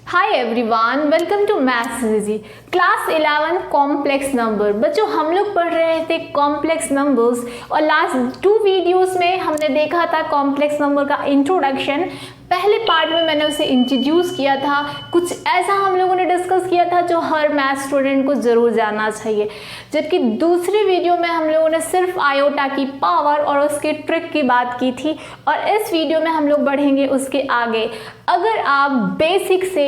Hi everyone, welcome to maths easy class 11 complex number. बच्चों हम लोग पढ़ रहे थे कॉम्प्लेक्स नंबर्स और लास्ट 2 वीडियोस में हमने देखा था कॉम्प्लेक्स नंबर का इंट्रोडक्शन। पहले पार्ट में मैंने उसे इंट्रोड्यूस किया था, कुछ ऐसा हम लोगों ने डिस्कस किया था जो हर मैथ स्टूडेंट को ज़रूर जानना चाहिए। जबकि दूसरी वीडियो में हम लोगों ने सिर्फ आयोटा की पावर और उसके ट्रिक की बात की थी और इस वीडियो में हम लोग बढ़ेंगे उसके आगे। अगर आप बेसिक से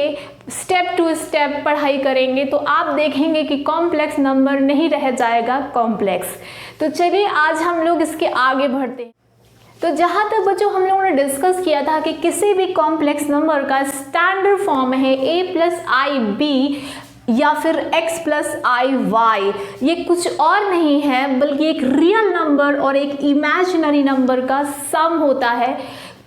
स्टेप टू स्टेप पढ़ाई करेंगे तो आप देखेंगे कि कॉम्प्लेक्स नंबर नहीं रह जाएगा कॉम्प्लेक्स। तो चलिए आज हम लोग इसके आगे बढ़ते हैं। तो जहाँ तक बच्चों हम लोगों ने डिस्कस किया था कि किसी भी कॉम्प्लेक्स नंबर का स्टैंडर्ड फॉर्म है a प्लस आई बी या फिर x प्लस आई वाई। ये कुछ और नहीं है बल्कि एक रियल नंबर और एक इमेजिनरी नंबर का सम होता है।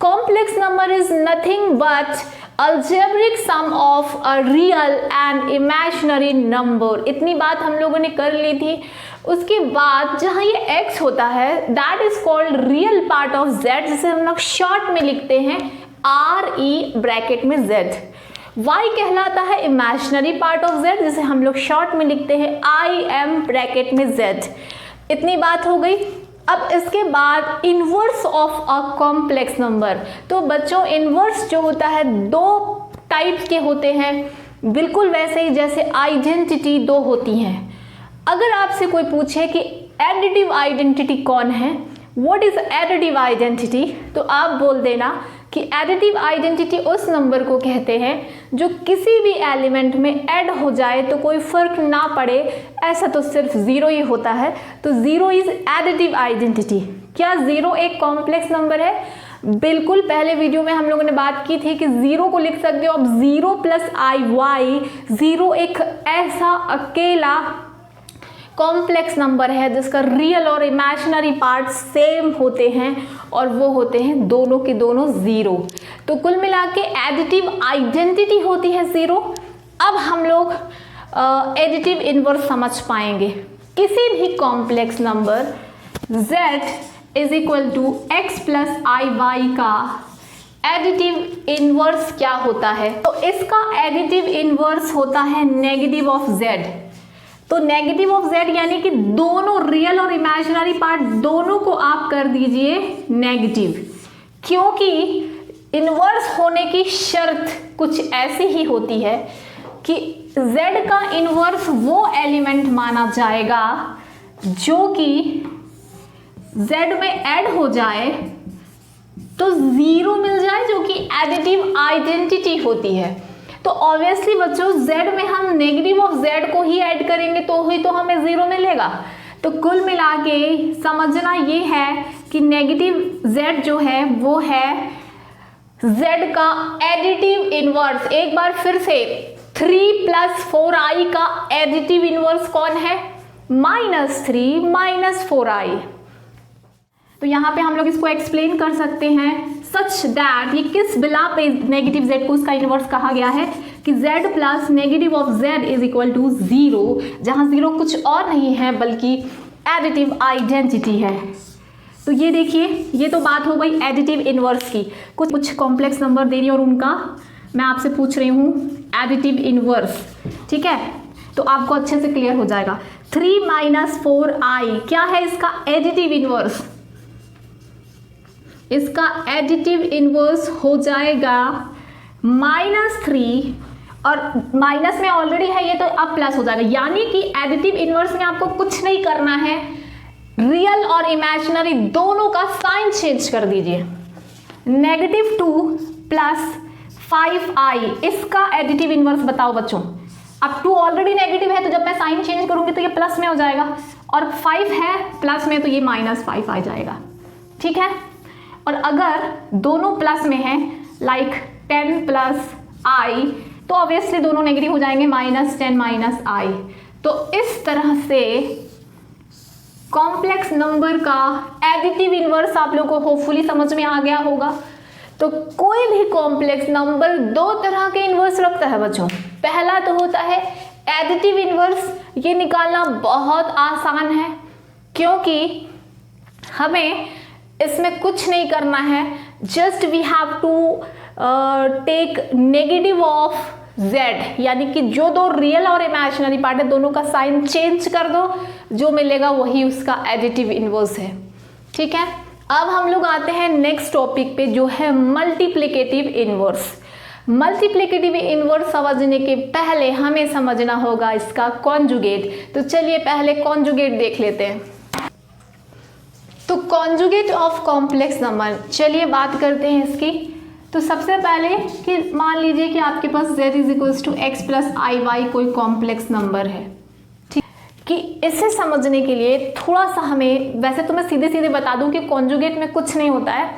Complex number is nothing but algebraic sum of a real and imaginary number. इतनी बात हम लोगों ने कर ली थी। उसके बाद जहाँ ये x होता है that is called real part of z, जिसे हम लोग शॉर्ट में लिखते हैं RE ब्रैकेट में z। y कहलाता है इमेजिनरी पार्ट ऑफ z, जिसे हम लोग शॉर्ट में लिखते हैं IM ब्रैकेट में z। इतनी बात हो गई। अब इसके बाद inverse of a complex number. तो बच्चों इनवर्स जो होता है 2 टाइप्स के होते हैं, बिल्कुल वैसे ही जैसे आइडेंटिटी 2 होती हैं। अगर आपसे कोई पूछे कि एडिटिव आइडेंटिटी कौन है, व्हाट इज एडिटिव आइडेंटिटी, तो आप बोल देना कि एडिटिव आइडेंटिटी उस नंबर को कहते हैं जो किसी भी एलिमेंट में ऐड हो जाए तो कोई फर्क ना पड़े, ऐसा तो सिर्फ 0 ही होता है। तो 0 इज एडिटिव आइडेंटिटी। क्या 0 एक कॉम्प्लेक्स नंबर है? बिल्कुल। पहले वीडियो में हम लोगों ने बात की थी कि 0 को लिख सकते हो अब 0 प्लस आई वाई। 0 एक ऐसा अकेला कॉम्प्लेक्स नंबर है जिसका रियल और इमेजिनरी पार्ट सेम होते हैं और वो होते हैं दोनों के दोनों 0। तो कुल मिला के एडिटिव आइडेंटिटी होती है 0। अब हम लोग एडिटिव इनवर्स समझ पाएंगे। किसी भी complex number z is equal to x plus i y का एडिटिव इनवर्स क्या होता है? तो इसका एडिटिव इनवर्स होता है नेगेटिव ऑफ z। तो नेगेटिव ऑफ z यानी कि दोनों रियल और इमेजिनरी पार्ट दोनों को आप कर दीजिए नेगेटिव, क्योंकि इनवर्स होने की शर्त कुछ ऐसी ही होती है कि z का इनवर्स वो एलिमेंट माना जाएगा जो कि z में ऐड हो जाए तो 0 मिल जाए, जो कि एडिटिव आइडेंटिटी होती है। तो ऑब्वियसली बच्चों z में हम नेगेटिव ऑफ z को ही ऐड करेंगे तो ही तो हमें 0 मिलेगा। तो कुल मिला के समझना ये है कि नेगेटिव z जो है वो है z का एडिटिव इनवर्स। एक बार फिर से 3 प्लस 4i का एडिटिव इनवर्स कौन है? -3 माइनस 4i। तो यहाँ पे हम लोग इसको एक्सप्लेन कर सकते हैं सच दैट ये किस बिला पे नेगेटिव z को उसका इनवर्स कहा गया है कि z plus negative of z is equal to 0, जहाँ 0 कुछ और नहीं है बल्कि एडिटिव आइडेंटिटी है। तो ये देखिए, ये तो बात हो गई एडिटिव इनवर्स की। कुछ कॉम्प्लेक्स नंबर दे रही और उनका मैं आपसे पूछ रही हूँ एडिटिव इनवर्स, ठीक है? तो आपको अच्छे से क्लियर हो जाएगा। 3 माइनस 4i क्या है इसका एडिटिव इनवर्स? इसका एडिटिव इनवर्स हो जाएगा -3 और माइनस में ऑलरेडी है ये तो अब प्लस हो जाएगा, यानी कि एडिटिव इनवर्स में आपको कुछ नहीं करना है, रियल और इमेजिनरी दोनों का साइन चेंज कर दीजिए। -2 प्लस 5i इसका एडिटिव इनवर्स बताओ बच्चों। अब 2 ऑलरेडी नेगेटिव है तो जब मैं साइन चेंज करूंगी तो ये प्लस में हो जाएगा और 5 है प्लस में तो ये -5 आ जाएगा, ठीक है? और अगर दोनों प्लस में हैं लाइक 10 प्लस i तो ऑब्वियसली दोनों नेगेटिव हो जाएंगे -10 माइनस i। तो इस तरह से कॉम्प्लेक्स नंबर का एडिटिव इनवर्स आप लोगों को होपफुली समझ में आ गया होगा। तो कोई भी कॉम्प्लेक्स नंबर 2 तरह के इनवर्स रखता है बच्चों। पहला तो होता है एडिटिव इनवर्स। ये निकालना बहुत आसान है क्योंकि हमें इसमें कुछ नहीं करना है, just we have to take negative of z, यानी कि जो दो रियल और इमेजिनरी पार्ट है दोनों का साइन चेंज कर दो, जो मिलेगा वही उसका एडिटिव इनवर्स है। ठीक है, अब हम लोग आते हैं नेक्स्ट टॉपिक पे जो है मल्टीप्लिकेटिव इनवर्स। मल्टीप्लिकेटिव इनवर्स समझने के पहले हमें समझना होगा इसका कॉन्जुगेट। तो चलिए पहले कॉन्जुगेट देख लेते हैं। तो कॉन्जुगेट ऑफ कॉम्प्लेक्स नंबर, चलिए बात करते हैं इसकी। तो सबसे पहले कि मान लीजिए कि आपके पास z = x + iy कोई कॉम्प्लेक्स नंबर है। ठीक, कि इसे समझने के लिए थोड़ा सा हमें, वैसे तो मैं सीधे सीधे बता दूं कि कॉन्जुगेट में कुछ नहीं होता है,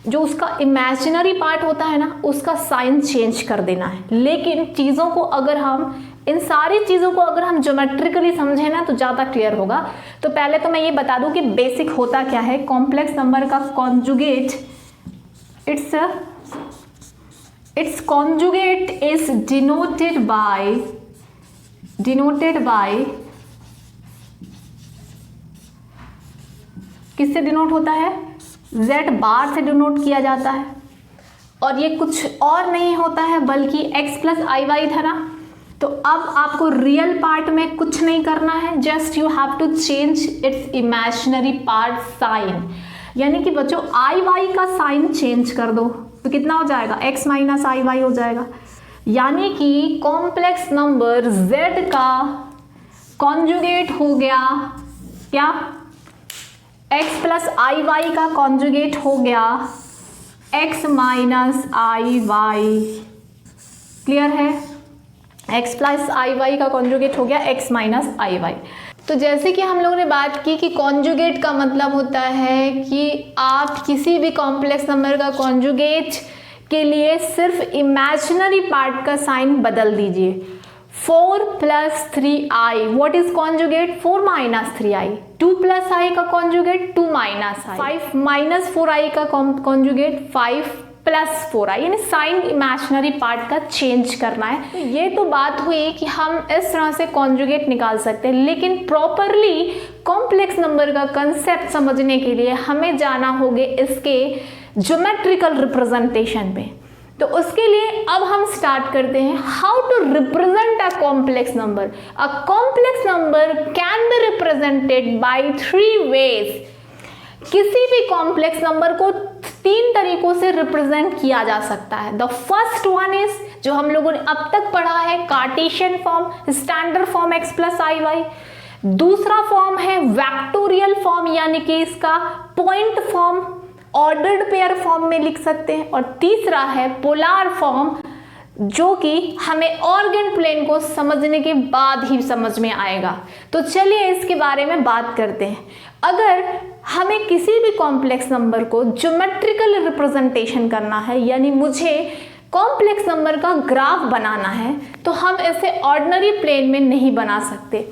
जो उसका इमेजिनरी पार्ट होता है ना उसका साइन चेंज कर देना है। लेकिन चीज़ों को अगर हम, इन सारी चीज़ों को अगर हम ज्योमेट्रिकली समझें ना तो ज़्यादा क्लियर होगा। तो पहले तो मैं ये बता दूं कि बेसिक होता क्या है। कॉम्प्लेक्स नंबर का conjugate, its conjugate is denoted by किससे डिनोट होता है? z बार से डिनोट किया जाता है, और ये कुछ और नहीं होता है बल्कि x + iy था ना। तो अब आपको रियल पार्ट में कुछ नहीं करना है, just you have to change its imaginary part sign. यानी कि बच्चों iy का साइन चेंज कर दो तो कितना हो जाएगा? x - iy हो जाएगा। यानी कि कॉम्प्लेक्स नंबर z का कॉन्जुगेट हो गया क्या? x + iy का कॉन्जुगेट हो गया x - iy। क्लियर है? x + iy का कॉन्जुगेट हो गया x - iy। तो जैसे कि हम लोगों ने बात की कि कॉन्जुगेट का मतलब होता है कि आप किसी भी कॉम्प्लेक्स नंबर का कॉन्जुगेट के लिए सिर्फ इमेजिनरी पार्ट का साइन बदल दीजिए। 4 + 3i, what is conjugate? 4 - 3i। 2 + i का कॉन्जुगेट 2 - i। 5 - 4i का कॉन्जुगेट 5 + 4i, यानी साइन इमेजिनरी पार्ट का चेंज करना है। तो ये तो बात हुई कि हम इस तरह से कॉन्जुगेट निकाल सकते हैं, लेकिन प्रॉपरली कॉम्प्लेक्स नंबर का कंसेप्ट समझने के लिए हमें जाना होगा इसके ज्योमेट्रिकल रिप्रेजेंटेशन पे। तो उसके लिए अब हम स्टार्ट करते हैं how to represent a complex number. A complex number can be represented by 3 ways. किसी भी कॉम्प्लेक्स नंबर को 3 तरीकों से रिप्रेजेंट किया जा सकता है। द फर्स्ट वन इज, जो हम लोगों ने अब तक पढ़ा है, Cartesian form, standard form x + iy। दूसरा फॉर्म है वेक्टोरियल फॉर्म, यानी कि इसका point form, ordered pair form में लिख सकते हैं। और तीसरा है पोलर फॉर्म, जो कि हमें ऑर्गन प्लेन को समझने के बाद ही समझ में आएगा। तो चलिए इसके बारे में बात करते हैं। अगर हमें किसी भी कॉम्प्लेक्स नंबर को ज्योमेट्रिकल रिप्रेजेंटेशन करना है, यानी मुझे कॉम्प्लेक्स नंबर का ग्राफ बनाना है, तो हम इसे ऑर्डिनरी प्लेन में नहीं बना सकते।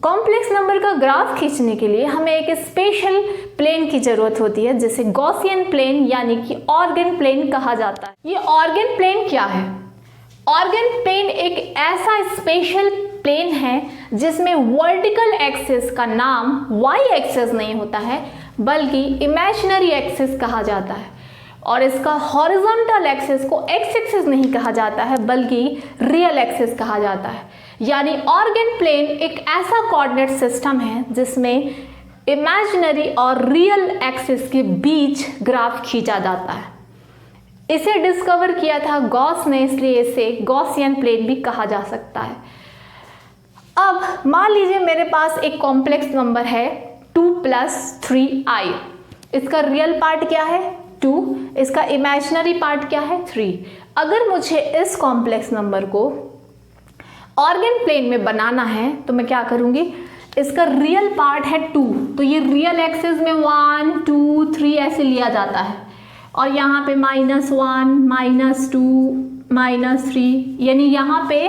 कॉम्प्लेक्स नंबर का ग्राफ खींचने के लिए हमें एक स्पेशल प्लेन की जरूरत होती है, जिसे गॉसियन प्लेन यानी कि ऑर्गन प्लेन कहा जाता है। ये ऑर्गन प्लेन क्या है? ऑर्गन प्लेन एक ऐसा स्पेशल प्लेन है जिसमें वर्टिकल एक्सिस का नाम y एक्सिस नहीं होता है बल्कि इमेजिनरी एक्सिस कहा जाता है, और इसका हॉरिजॉन्टल एक्सिस को x एक्सिस नहीं कहा जाता है बल्कि रियल एक्सिस कहा जाता है। यानी ऑर्गन प्लेन एक ऐसा कोऑर्डिनेट सिस्टम है जिसमें इमेजिनरी और रियल एक्सिस के बीच ग्राफ खींचा जाता है। इसे डिस्कवर किया था गॉस ने, इसलिए इसे गॉसियन प्लेन भी कहा जा सकता है। अब मान लीजिए मेरे पास एक कॉम्प्लेक्स नंबर है 2 + 3i। इसका रियल पार्ट क्या है? 2। इसका इमेजिनरी पार्ट क्या है? 3। अगर मुझे इस कॉम्प्लेक्स नंबर को ऑर्गन प्लेन में बनाना है तो मैं क्या करूंगी? इसका रियल पार्ट है 2, तो ये रियल एक्सिस में 1 2 3 ऐसे लिया जाता है, और यहाँ पे -1 -2 -3, यानी यहाँ पे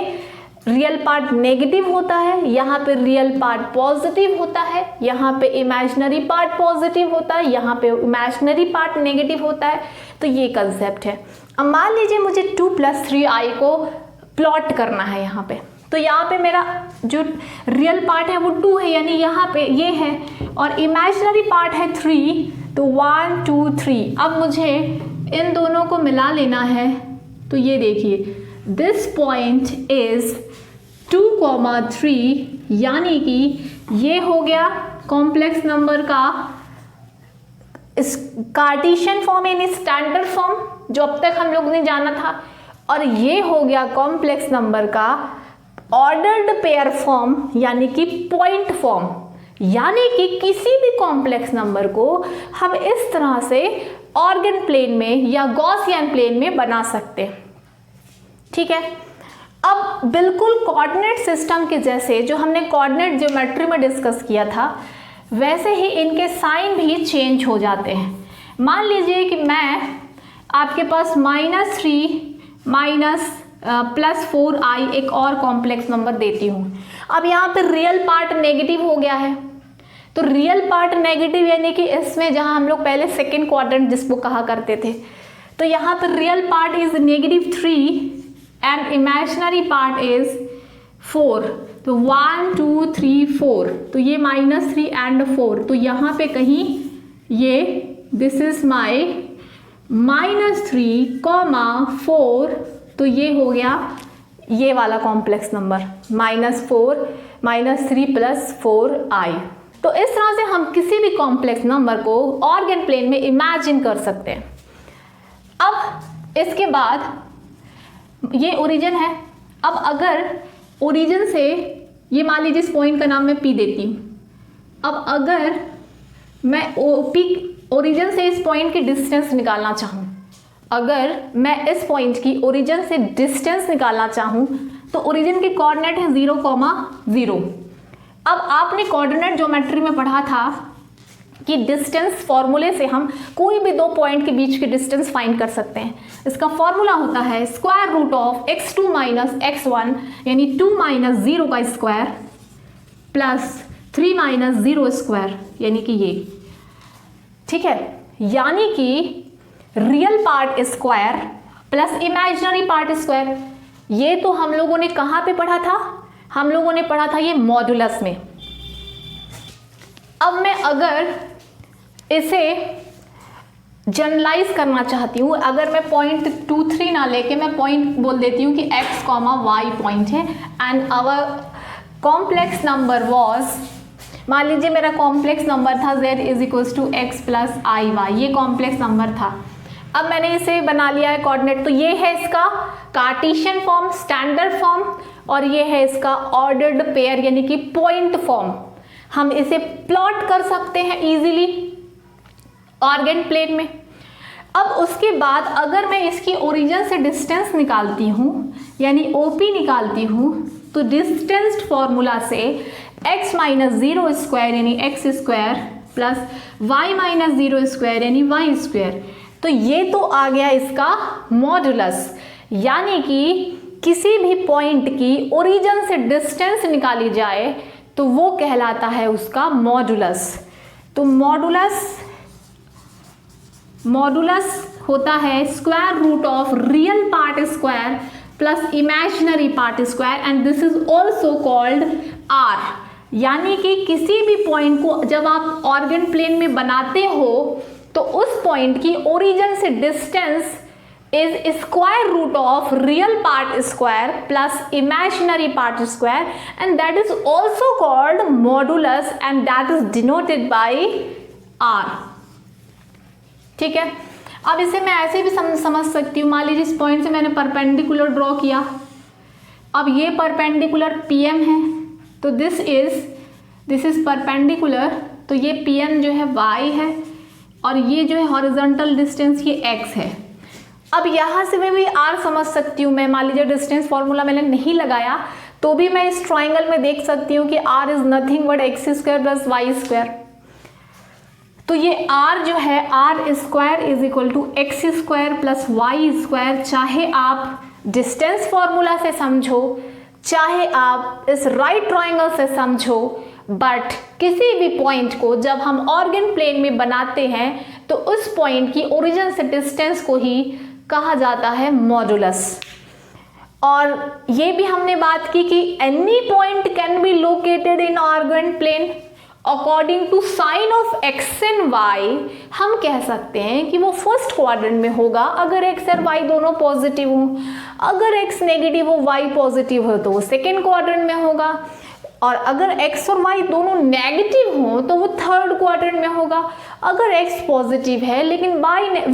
रियल पार्ट नेगेटिव होता है, यहाँ पे रियल पार्ट पॉजिटिव होता है, यहाँ पे इमेजिनरी पार्ट पॉजिटिव होता है, यहाँ पे इमेजिनरी पार्ट नेगेटिव होता है। तो ये कंसेप्ट है। अब मान लीजिए मुझे 2 + 3i को प्लॉट करना है यहाँ पे, तो यहाँ पे मेरा जो रियल पार्ट है वो 2 है, यानी यहाँ पे ये है, और इमेजिनरी पार्ट है 3, तो 1 2 3। अब मुझे इन दोनों को मिला लेना है। तो ये देखिए दिस पॉइंट इज 2,3, यानी कि ये हो गया कॉम्प्लेक्स नंबर का इस कार्टेशियन फॉर्म यानी स्टैंडर्ड फॉर्म जो अब तक हम लोग ने जाना था, और ये हो गया कॉम्प्लेक्स नंबर का ऑर्डर्ड पेयर फॉर्म यानी कि पॉइंट फॉर्म। यानी कि किसी भी कॉम्प्लेक्स नंबर को हम इस तरह से ऑर्गन प्लेन में या गॉसियन प्लेन में बना सकते हैं। ठीक है, अब बिल्कुल कोऑर्डिनेट सिस्टम के जैसे जो हमने कोऑर्डिनेट ज्योमेट्री में डिस्कस किया था, वैसे ही इनके साइन भी चेंज हो जाते हैं। मान लीजिए कि मैं आपके पास -3 +4i एक और कॉम्प्लेक्स नंबर देती हूँ। अब यहाँ पे रियल पार्ट नेगेटिव हो गया है, तो रियल पार्ट नेगेटिव यानी कि इसमें जहाँ हम लोग पहले सेकेंड क्वाड्रेंट जिसको कहा करते थे, तो यहाँ पर real part is -3 and imaginary part is 4। तो 1 2 3 4, तो ये -3 एंड 4, तो यहाँ पे कहीं ये दिस इज माई -3, -4, तो ये हो गया ये वाला कॉम्प्लेक्स नंबर -4 -3 + 4i। तो इस तरह से हम किसी भी कॉम्प्लेक्स नंबर को ऑर्गन प्लेन में इमेजिन कर सकते हैं। अब इसके बाद ये ओरिजिन है। अब अगर ओरिजिन से ये मान लीजिए इस पॉइंट का नाम मैं P देती हूँ। अब अगर मैं ओरिजिन से इस पॉइंट की डिस्टेंस निकालना चाहूँ, अगर मैं इस पॉइंट की ओरिजिन से डिस्टेंस निकालना चाहूँ, तो ओरिजिन के कोऑर्डिनेट है 0, 0। अब आपने कोऑर्डिनेट ज्योमेट्री में पढ़ा था कि डिस्टेंस फॉर्मूले से हम कोई भी दो पॉइंट के बीच की डिस्टेंस फाइंड कर सकते हैं। इसका फॉर्मूला होता है √of x2 - x1 यानी 2 - 0 का स्क्वायर प्लस 3 - 0 स्क्वायर यानी कि ये। ठीक है, यानी कि real part square plus imaginary part square. ये तो हम लोगों ने कहाँ पे पढ़ा था? हम लोगों ने पढ़ा था ये मॉड्यूलस में। अब मैं अगर इसे जनरलाइज करना चाहती हूँ, अगर मैं पॉइंट 2 3 ना लेके मैं पॉइंट बोल देती हूँ कि x, y पॉइंट है and our complex number was, मान लीजिए मेरा कॉम्प्लेक्स नंबर था z = x + iy, ये कॉम्प्लेक्स नंबर था। अब मैंने इसे बना लिया है कोऑर्डिनेट, तो ये है इसका कार्टेशियन फॉर्म स्टैंडर्ड फॉर्म और ये है इसका ऑर्डर्ड पेयर यानी कि पॉइंट फॉर्म। हम इसे प्लॉट कर सकते हैं इजीली ऑर्गन प्लेन में। अब उसके बाद अगर मैं इसकी ओरिजिन से डिस्टेंस निकालती हूँ यानी OP निकालती हूँ, तो डिस्टेंस फॉर्मूला से x - 0 स्क्वायर यानी x² प्लस y - 0 स्क्वायर यानी y², तो ये तो आ गया इसका मॉड्यूलस। यानी कि किसी भी पॉइंट की ओरिजिन से डिस्टेंस निकाली जाए तो वो कहलाता है उसका मॉड्यूलस। तो मॉड्यूलस होता है √of real part square plus imaginary part square and this is also called R। यानी कि किसी भी पॉइंट को जब आप ऑर्गन प्लेन में बनाते हो तो उस पॉइंट की ओरिजिन से distance is √of real part square plus imaginary part square and that is also called modulus and that is denoted by R। ठीक है, अब इसे मैं ऐसे भी समझ सकती हूँ। मान लीजिए इस पॉइंट से मैंने परपेंडिकुलर ड्रॉ किया, अब ये परपेंडिकुलर PM है, तो दिस इज परपेंडिकुलर, तो ये PM जो है Y है और ये जो है हॉरिजॉन्टल डिस्टेंस ये X है। अब यहाँ से मैं भी R समझ सकती हूँ। मैं मान लीजिए डिस्टेंस फॉर्मूला मैंने नहीं लगाया तो भी मैं इस ट्राइंगल में देख सकती हूँ कि R is nothing but x² + y²। तो ये R जो है R² = x² + y², चाहे आप डिस्टेंस फॉर्मूला से समझो चाहे आप इस राइट ट्राइंगल से समझो, बट किसी भी पॉइंट को जब हम ऑर्गन प्लेन में बनाते हैं तो उस पॉइंट की ओरिजिन से डिस्टेंस को ही कहा जाता है मॉड्यूलस। और ये भी हमने बात की कि any point can be located in Argand plane according to sign of x and y हम कह सकते हैं कि वो फर्स्ट क्वाड्रेंट में होगा अगर एक्स और वाई दोनों पॉजिटिव हों। अगर एक्स नेगेटिव हो वाई पॉजिटिव हो तो वो सेकेंड क्वाड्रेंट में होगा, और अगर x और y दोनों नेगेटिव हों तो वो थर्ड क्वाड्रेंट में होगा। अगर x पॉजिटिव है लेकिन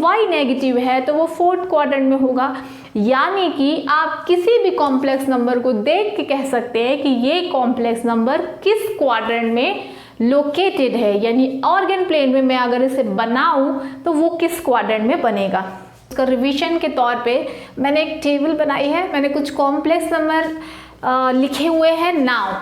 y नेगेटिव है तो वो फोर्थ क्वाड्रेंट में होगा। यानी कि आप किसी भी कॉम्प्लेक्स नंबर को देख के कह सकते हैं कि ये कॉम्प्लेक्स नंबर किस क्वाड्रेंट में लोकेटेड है, यानी ऑर्गन प्लेन में मैं अगर इसे बनाऊं तो वो किस क्वाड्रेंट में बनेगा। उसका रिवीजन के तौर पे मैंने एक टेबल बनाई है, मैंने कुछ कॉम्प्लेक्स नंबर लिखे हुए हैं। नाउ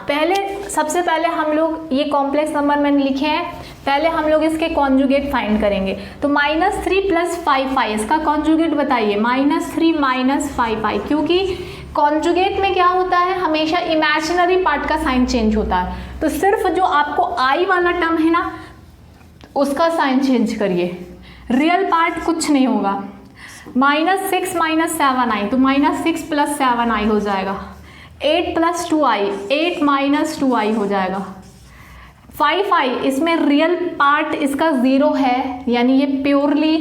सबसे पहले हम लोग ये कॉम्प्लेक्स नंबर मैंने लिखे हैं, पहले हम लोग इसके कॉन्जुगेट फाइंड करेंगे। तो -3 + 5i इसका कॉन्जुगेट बताइए। -3 - 5i, क्योंकि कॉन्जुगेट में क्या होता है, हमेशा इमेजिनरी पार्ट का साइन चेंज होता है। तो सिर्फ जो आपको i वाला टर्म है ना उसका साइन चेंज करिए, रियल पार्ट कुछ नहीं होगा। -6 - 7i, तो -6 + 7i हो जाएगा। 8 + 2i, 8 - 2i हो जाएगा। 5i, इसमें रियल पार्ट इसका 0 है, यानी ये प्योरली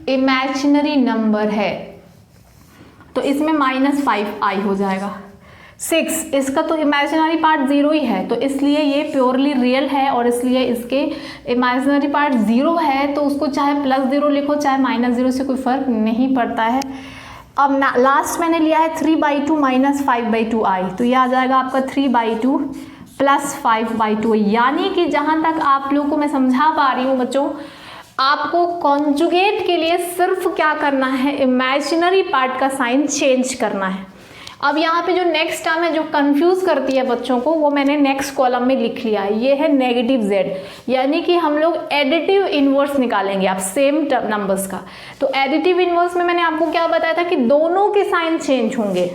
इमेजिनरी नंबर है, तो इसमें -5i हो जाएगा। 6, इसका तो इमेजिनरी पार्ट 0 ही है, तो इसलिए ये प्योरली रियल है और इसलिए इसके इमेजिनरी पार्ट 0 है, तो उसको चाहे +0 लिखो चाहे -0 से कोई फ़र्क नहीं पड़ता है। अब लास्ट मैंने लिया है 3/2 - 5/2i, तो ये आ जाएगा आपका 3/2 + 5/2। यानी कि जहाँ तक आप लोगों को मैं समझा पा रही हूँ बच्चों, आपको कॉन्जुगेट के लिए सिर्फ क्या करना है, इमेजिनरी पार्ट का साइन चेंज करना है। अब यहाँ पे जो नेक्स्ट टर्म है जो कंफ्यूज करती है बच्चों को, वो मैंने नेक्स्ट कॉलम में लिख लिया है, ये है -z, यानी कि हम लोग एडिटिव इनवर्स निकालेंगे आप सेम नंबर्स का। तो एडिटिव इनवर्स में मैंने आपको क्या बताया था कि दोनों के साइन चेंज होंगे,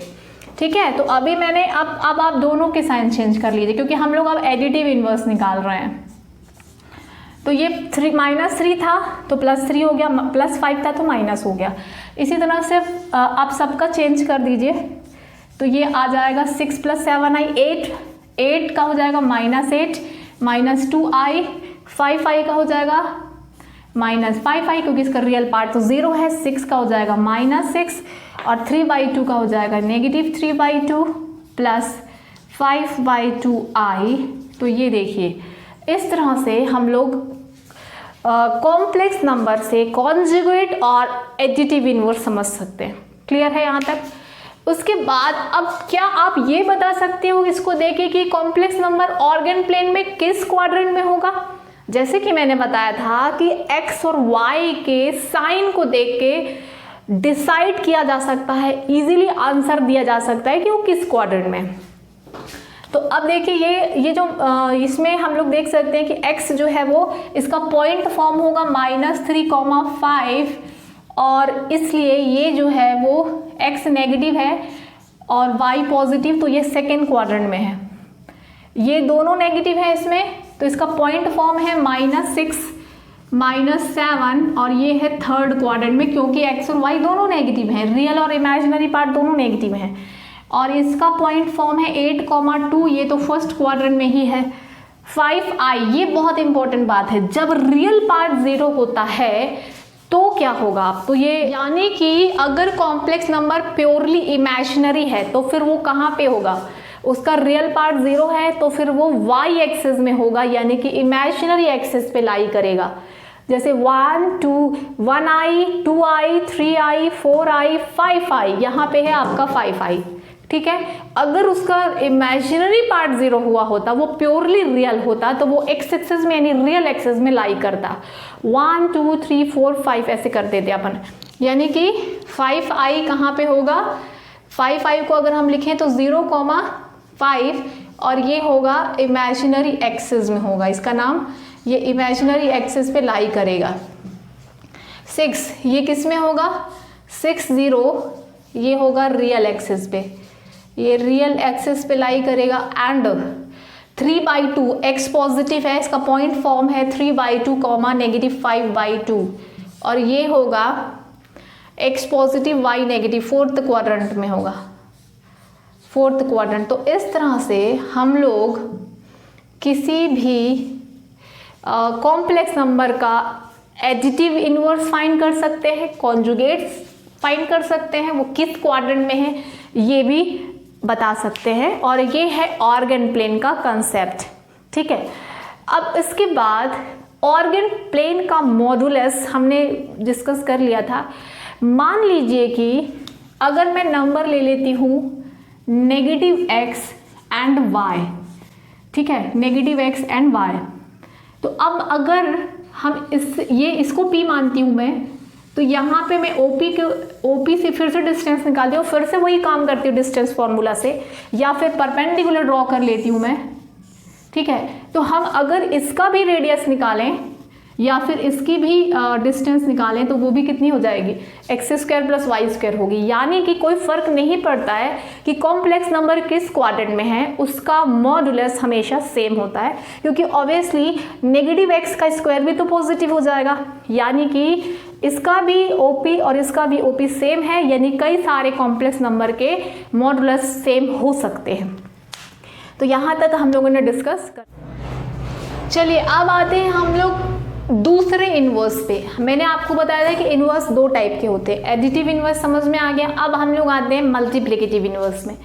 ठीक है। तो अभी मैंने अब आप दोनों के साइन चेंज कर लीजिए, क्योंकि हम लोग अब एडिटिव इनवर्स निकाल रहे हैं। तो ये -3 था तो +3 हो गया, +5 था तो माइनस हो गया। इसी तरह से आप सबका चेंज कर दीजिए, तो ये आ जाएगा 6 + 7i 8 का हो जाएगा -8 - 2i, 5i का हो जाएगा -5i, क्योंकि इसका रियल पार्ट तो 0 है। 6 का हो जाएगा -6 और 3/2 का हो जाएगा -3/2 + 5/2i। तो ये देखिए इस तरह से हम लोग कॉम्प्लेक्स नंबर से कॉन्जुगेट और एडिटिव इनवर्स समझ सकते हैं। क्लियर है यहाँ तक? उसके बाद अब क्या आप ये बता सकते हो इसको देखे कि कॉम्प्लेक्स नंबर ऑर्गन प्लेन में किस क्वाड्रेंट में होगा? जैसे कि मैंने बताया था कि x और y के साइन को देख के डिसाइड किया जा सकता है, इजीली आंसर दिया जा सकता है कि वो किस क्वाड्रेंट में है। तो अब देखिए ये जो इसमें हम लोग देख सकते हैं कि x जो है वो इसका पॉइंट फॉर्म होगा -3, 5, और इसलिए ये जो है वो x नेगेटिव है और y पॉजिटिव, तो ये सेकेंड क्वाड्रेंट में है। ये दोनों नेगेटिव है इसमें, तो इसका पॉइंट फॉर्म है -6 - 7, और ये है थर्ड क्वाड्रेंट में, क्योंकि x और y दोनों नेगेटिव हैं, रियल और इमेजिनरी पार्ट दोनों नेगेटिव हैं। और इसका पॉइंट फॉर्म है 8, 2, ये तो फर्स्ट क्वाड्रेंट में ही है। 5i, ये बहुत इंपॉर्टेंट बात है, जब रियल पार्ट 0 होता है तो क्या होगा? तो ये यानी कि अगर कॉम्प्लेक्स नंबर प्योरली इमेजिनरी है तो फिर वो कहाँ पे होगा? उसका रियल पार्ट 0 है तो फिर वो y एक्सिस में होगा, यानी कि इमेजिनरी एक्सिस पे लाई करेगा। जैसे 1, 2, 1i, 2i, 3i, 4i, 5i, यहाँ पे है आपका 5i, ठीक है। अगर उसका इमेजिनरी पार्ट 0 हुआ होता, वो प्योरली रियल होता, तो वो एक्स एक्सिस में यानी रियल एक्सिस में लाई करता। 1, 2, 3, 4, 5 ऐसे कर देते अपन, यानी कि 5i कहाँ पे होगा? 5i को अगर हम लिखें तो 0,5, और ये होगा इमेजिनरी एक्सिस में होगा, इसका नाम ये इमेजिनरी एक्सिस पे लाई करेगा। 6, ये किस में होगा? 6, 0, ये होगा रियल एक्सिस पे, ये रियल एक्सिस पे लाई करेगा। एंड 3/2, x पॉजिटिव है, इसका पॉइंट फॉर्म है 3/2, -5/2, और ये होगा x positive y negative, fourth quadrant में होगा, फोर्थ क्वाड्रेंट। तो इस तरह से हम लोग किसी भी कॉम्प्लेक्स नंबर का एडिटिव इनवर्स फाइंड कर सकते हैं, कॉन्जुगेट्स फाइंड कर सकते हैं, वो किस क्वाड्रेंट में है ये भी बता सकते हैं, और ये है ऑर्गन प्लेन का कंसेप्ट। ठीक है, अब इसके बाद ऑर्गन प्लेन का मॉडुलस हमने डिस्कस कर लिया था। मान लीजिए कि अगर मैं नंबर ले लेती हूँ नेगेटिव एक्स एंड वाई, ठीक है, नेगेटिव एक्स एंड वाई, तो अब अगर हम इसको P मानती हूँ मैं, तो यहाँ पे मैं OP से फिर से डिस्टेंस निकालती हूँ, फिर से वही काम करती हूँ डिस्टेंस फॉर्मूला से, या फिर परपेंडिकुलर ड्रॉ कर लेती हूँ मैं। ठीक है, तो हम अगर इसका भी रेडियस निकालें या फिर इसकी भी डिस्टेंस निकालें तो वो भी कितनी हो जाएगी, x² + y² होगी। यानी कि कोई फर्क नहीं पड़ता है कि कॉम्प्लेक्स नंबर किस क्वाड्रेंट में है, उसका मॉडुलस हमेशा सेम होता है, क्योंकि ऑब्वियसली नेगेटिव x का स्क्वायर भी तो पॉजिटिव हो जाएगा, यानी कि इसका भी OP और इसका भी OP सेम है, यानी कई सारे कॉम्प्लेक्स नंबर के मॉडुलस सेम हो सकते हैं। तो यहाँ तक हम लोगों ने डिस्कस कर। चलिए अब आते हैं हम लोग दूसरे इन्वर्स पे। मैंने आपको बताया था कि इन्वर्स दो टाइप के होते हैं, एडिटिव इन्वर्स समझ में आ गया। अब हम लोग आते हैं मल्टीप्लिकेटिव इन्वर्स में।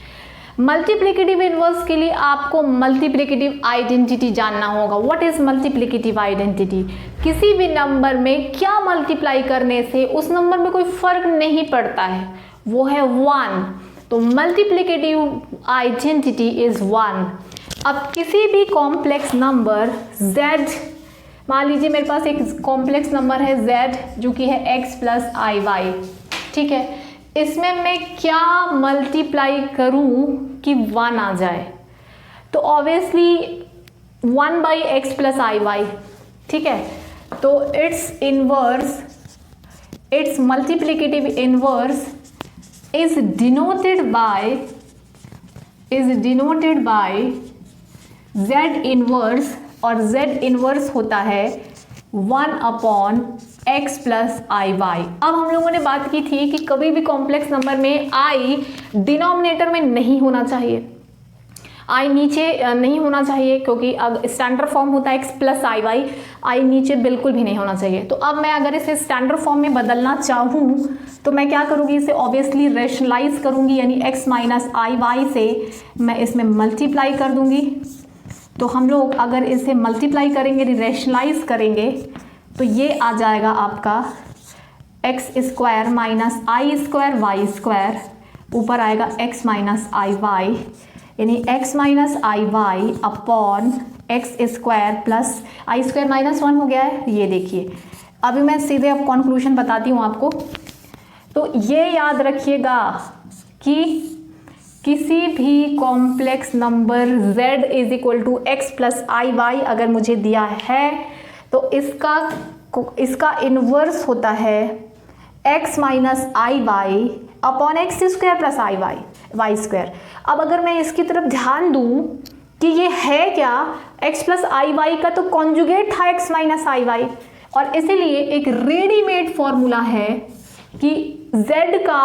मल्टीप्लिकेटिव इन्वर्स के लिए आपको मल्टीप्लिकेटिव आइडेंटिटी जानना होगा। What is multiplicative identity? किसी भी नंबर में क्या मल्टीप्लाई करने से उस नंबर में कोई फर्क नहीं पड़ता है, वो है 1। तो मल्टीप्लिकेटिव आइडेंटिटी इज 1। अब किसी भी कॉम्प्लेक्स नंबर z, मान लीजिए मेरे पास एक कॉम्प्लेक्स नंबर है z जो कि है x + iy, ठीक है, इसमें मैं क्या मल्टीप्लाई करूं कि 1 आ जाए? तो ऑब्वियसली 1/x + iy, ठीक है, तो it's multiplicative inverse is denoted by z inverse, और z इनवर्स होता है 1/x + iy। अब हम लोगों ने बात की थी कि कभी भी कॉम्प्लेक्स नंबर में i डिनोमिनेटर में नहीं होना चाहिए, i नीचे नहीं होना चाहिए, क्योंकि अब स्टैंडर्ड फॉर्म होता है x + iy, i नीचे बिल्कुल भी नहीं होना चाहिए। तो अब मैं अगर इसे स्टैंडर्ड फॉर्म में बदलना चाहूँ तो मैं क्या करूँगी, इसे ऑब्वियसली रेशनलाइज करूँगी, यानी x - iy से मैं इसमें मल्टीप्लाई कर दूँगी। तो हम लोग अगर इसे मल्टीप्लाई करेंगे, रेशनलाइज करेंगे, तो ये आ जाएगा आपका x² - i² y², ऊपर आएगा x - iy, यानी x - iy upon x² + i² - 1 हो गया है। ये देखिए, अभी मैं सीधे अब कॉन्क्लूजन बताती हूँ आपको। तो ये याद रखिएगा कि किसी भी complex number z = x + iy अगर मुझे दिया है तो इसका इन्वर्स होता है x - iy upon x² + iy y²। अब अगर मैं इसकी तरफ ध्यान दूं कि ये है क्या, x + iy का तो कॉन्जुगेट था x - iy, और इसीलिए एक रेडीमेड फॉर्मूला है कि z का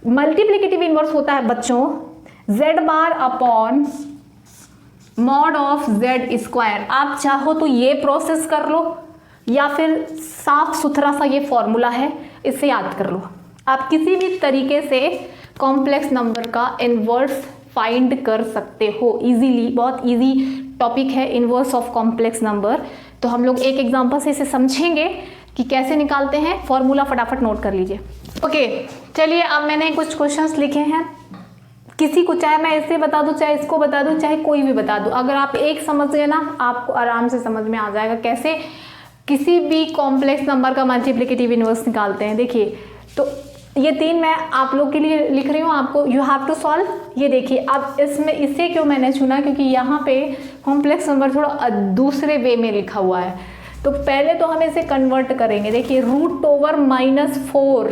मल्टीप्लिकेटिव इनवर्स होता है बच्चों z⁻/ mod ऑफ z²। आप चाहो तो ये प्रोसेस कर लो, या फिर साफ सुथरा सा ये फॉर्मूला है, इसे याद कर लो। आप किसी भी तरीके से कॉम्प्लेक्स नंबर का इनवर्स फाइंड कर सकते हो इजीली। बहुत इजी टॉपिक है इनवर्स ऑफ कॉम्प्लेक्स नंबर। तो हम लोग एक एग्जांपल से इसे समझेंगे कि कैसे निकालते हैं। फॉर्मूला फटाफट नोट कर लीजिए। ओके, चलिए अब मैंने कुछ क्वेश्चंस लिखे हैं। किसी को चाहे मैं इसे बता दूं, चाहे इसको बता दूं, चाहे कोई भी बता दूं, अगर आप एक समझ गए ना, आपको आराम से समझ में आ जाएगा कैसे किसी भी कॉम्प्लेक्स नंबर का मल्टीप्लिकेटिव इनवर्स निकालते हैं। देखिए, तो ये 3 मैं आप लोग के लिए लिख रही हूँ, आपको यू हैव टू सॉल्व। ये देखिए, अब इसमें इसे क्यों मैंने चुना, क्योंकि यहाँ पे कॉम्प्लेक्स नंबर थोड़ा दूसरे वे में लिखा हुआ है। तो पहले तो हम इसे कन्वर्ट करेंगे। देखिए, √4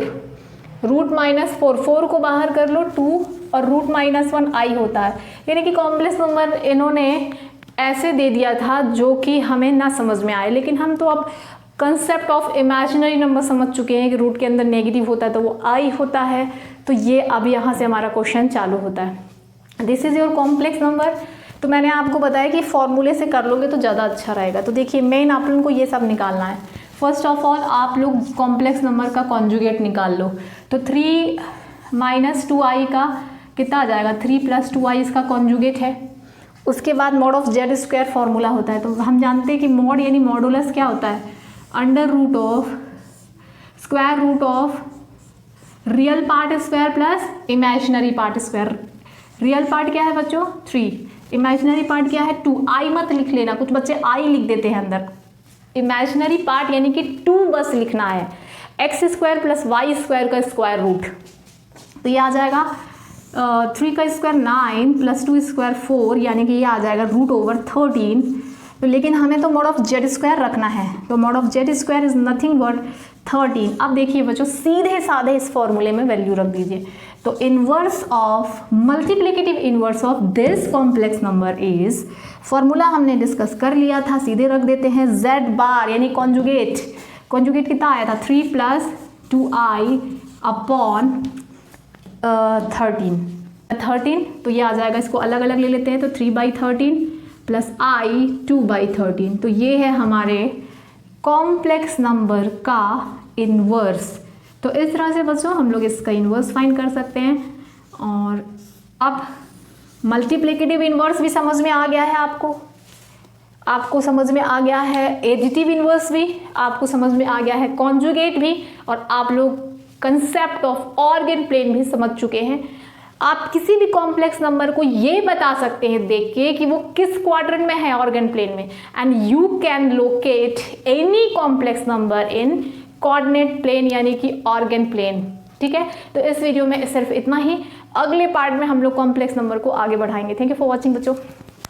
4 को बाहर कर लो 2, और √-1 i होता है। यानी कि कॉम्प्लेक्स नंबर इन्होंने ऐसे दे दिया था जो कि हमें ना समझ में आए, लेकिन हम तो अब कंसेप्ट ऑफ इमेजिनरी नंबर समझ चुके हैं कि रूट के अंदर नेगेटिव होता है तो वो i होता है। तो ये अब यहाँ से हमारा क्वेश्चन चालू होता है। This is your complex number. तो मैंने आपको बताया कि फॉर्मूले से कर लोगे तो ज़्यादा अच्छा रहेगा। तो देखिए मेन आप लोगों को ये सब निकालना है। फर्स्ट ऑफ ऑल आप लोग कॉम्प्लेक्स नंबर का कॉन्जुगेट निकाल लो। तो 3 - 2i का कितना आ जाएगा, 3 + 2i इसका कॉन्जुगेट है। उसके बाद mod of Z square formula होता है। तो हम जानते हैं कि मॉड यानी मॉडुलस क्या होता है, square root of real part square plus imaginary part square. Real part क्या है बच्चों 3, इमेजिनरी पार्ट क्या है 2। आई मत लिख लेना, कुछ बच्चे आई लिख देते हैं अंदर। इमेजिनरी पार्ट यानी कि 2 बस लिखना है। x² + y² का स्क्वायर रूट, तो ये आ जाएगा 3 का स्क्वायर 9 + 2 स्क्वायर 4, यानी कि ये आ जाएगा √13। तो लेकिन हमें तो मॉड ऑफ जेड स्क्वायर रखना है, तो mod of Z square is nothing but 13। अब देखिए बच्चों सीधे साधे इस फॉर्मूले में वैल्यू रख दीजिए। तो inverse of multiplicative inverse of this complex number is, formula हमने डिस्कस कर लिया था, सीधे रख देते हैं z बार यानी कॉन्जुगेट। कॉन्जुगेट कितना आया था 3 + 2i अपॉन 13। तो ये आ जाएगा, इसको अलग अलग ले लेते हैं। तो 3/13 + i 2/13। तो ये है हमारे कॉम्प्लेक्स नंबर का इन्वर्स। तो इस तरह से बच्चों हम लोग इसका इन्वर्स फाइंड कर सकते हैं। और अब मल्टीप्लिकेटिव इन्वर्स भी समझ में आ गया है आपको समझ में आ गया है, एडिटिव इन्वर्स भी आपको समझ में आ गया है, कॉन्जुगेट भी, और आप लोग कंसेप्ट ऑफ ऑर्गन प्लेन भी समझ चुके हैं। आप किसी भी कॉम्प्लेक्स नंबर को ये बता सकते हैं देख के कि वो किस क्वाड्रेंट में है ऑर्गन प्लेन में, and you can locate any complex number in coordinate plane यानी कि ऑर्गन प्लेन। ठीक है, तो इस वीडियो में सिर्फ इतना ही। अगले पार्ट में हम लोग कॉम्प्लेक्स नंबर को आगे बढ़ाएंगे। थैंक यू फॉर वॉचिंग बच्चों।